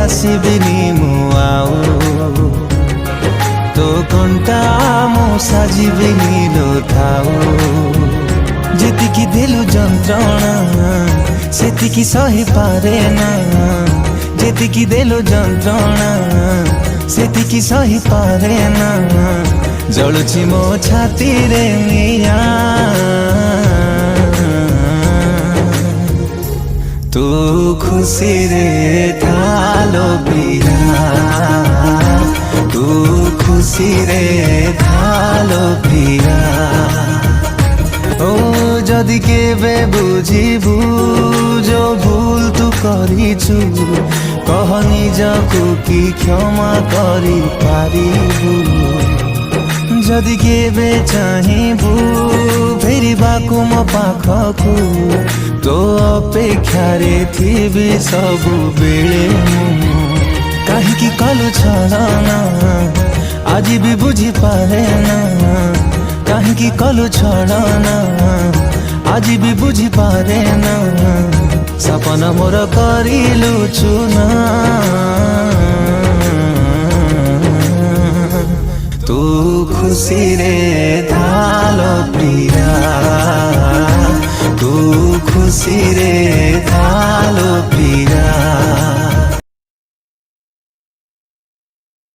आसबिनी मु आउ तो कंटा मु साजिबिनी लो थाओ जेतिकी देलु जंत्रणा सेतिकी सही पारे ना जेतिकी देलु जंत्रणा सेतिकी सही पारे ना जलुछि मो छाती रे निया तू खुशी रे थालो पिया तू खुशी रे थालो पिया ओ जदि केबे बुझिबु जो भूल तू करिछु कह निजकु कि क्षमा करि पारिबु जदि केबे चाहिबु फेरिबाकु मो पाखकु तो अपेक्षारे थिबि सबु बेले काहीकि कलु छलना आज भी बुझी पारे ना काहीकि कलु छलना आज भी बुझी पारे ना सपना मोर करिलु चुना तू खुशी रे थालो प्रिया।